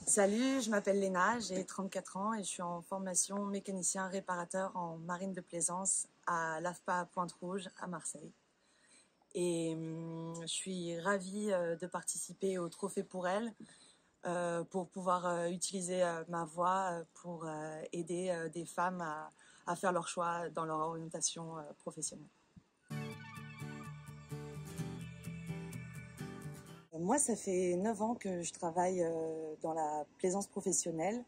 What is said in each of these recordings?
Salut, je m'appelle Léna, j'ai 34 ans et je suis en formation mécanicien réparateur en marine de plaisance à l'AFPA Pointe-Rouge à Marseille. Et je suis ravie de participer au Trophée pour elle pour pouvoir utiliser ma voix pour aider des femmes à faire leur choix dans leur orientation professionnelle. Moi, ça fait 9 ans que je travaille dans la plaisance professionnelle.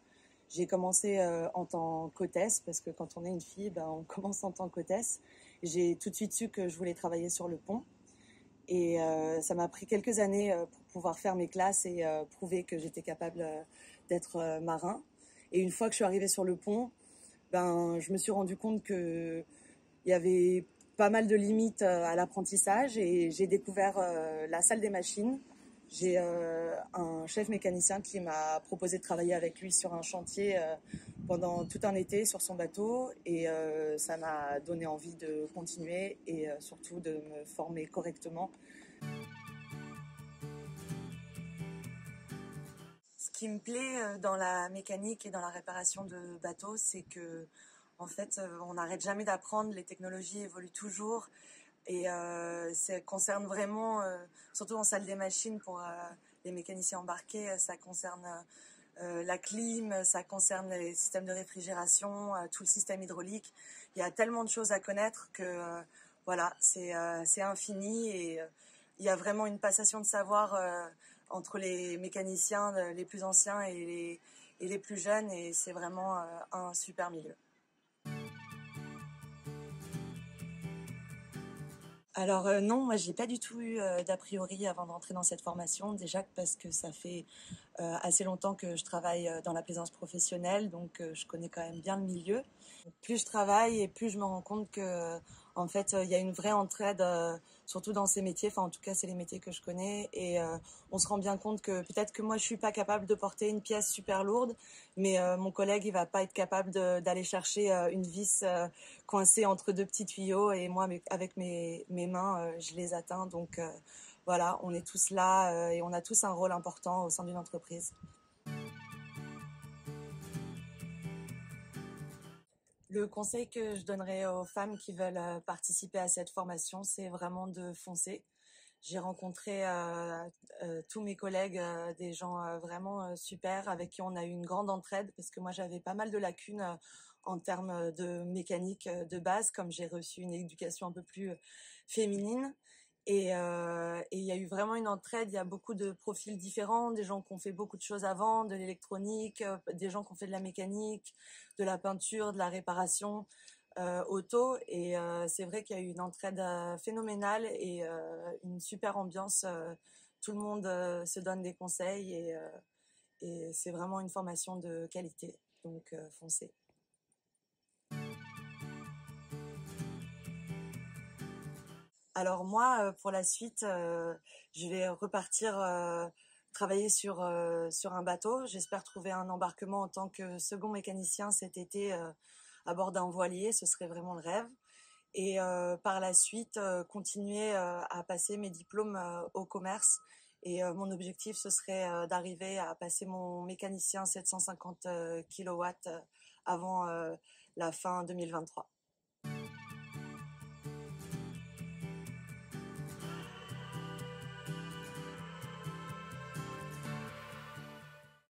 J'ai commencé en tant qu'hôtesse, parce que quand on est une fille, ben, on commence en tant qu'hôtesse. J'ai tout de suite su que je voulais travailler sur le pont. Et ça m'a pris quelques années pour pouvoir faire mes classes et prouver que j'étais capable d'être marin. Et une fois que je suis arrivée sur le pont, ben, je me suis rendu compte qu'il y avait pas mal de limites à l'apprentissage et j'ai découvert la salle des machines. J'ai un chef mécanicien qui m'a proposé de travailler avec lui sur un chantier pendant tout un été sur son bateau et ça m'a donné envie de continuer et surtout de me former correctement. Ce qui me plaît dans la mécanique et dans la réparation de bateaux, c'est que en fait, on n'arrête jamais d'apprendre, les technologies évoluent toujours et ça concerne vraiment, surtout en salle des machines pour les mécaniciens embarqués, ça concerne la clim, ça concerne les systèmes de réfrigération, tout le système hydraulique. Il y a tellement de choses à connaître que voilà, c'est infini et il y a vraiment une passation de savoir entre les mécaniciens les plus anciens et les plus jeunes et c'est vraiment un super milieu. Alors non, moi j'ai pas du tout eu d'a priori avant d'entrer dans cette formation, déjà parce que ça fait assez longtemps que je travaille dans la plaisance professionnelle, donc je connais quand même bien le milieu. Plus je travaille et plus je me rends compte que en fait il y a une vraie entraide surtout dans ces métiers, enfin en tout cas c'est les métiers que je connais et on se rend bien compte que peut-être que moi je suis pas capable de porter une pièce super lourde mais mon collègue il va pas être capable d'aller chercher une vis coincée entre deux petits tuyaux et moi avec mes mains je les atteins donc voilà, on est tous là et on a tous un rôle important au sein d'une entreprise. Le conseil que je donnerais aux femmes qui veulent participer à cette formation, c'est vraiment de foncer. J'ai rencontré tous mes collègues, des gens vraiment super avec qui on a eu une grande entraide parce que moi j'avais pas mal de lacunes en termes de mécanique de base, comme j'ai reçu une éducation un peu plus féminine. Et il y a eu vraiment une entraide, il y a beaucoup de profils différents, des gens qui ont fait beaucoup de choses avant, de l'électronique, des gens qui ont fait de la mécanique, de la peinture, de la réparation auto. Et c'est vrai qu'il y a eu une entraide phénoménale et une super ambiance. Tout le monde se donne des conseils et c'est vraiment une formation de qualité. Donc foncez. Alors moi, pour la suite, je vais repartir travailler sur un bateau. J'espère trouver un embarquement en tant que second mécanicien cet été à bord d'un voilier. Ce serait vraiment le rêve. Et par la suite, continuer à passer mes diplômes au commerce. Et mon objectif, ce serait d'arriver à passer mon mécanicien 750 kW avant la fin 2023.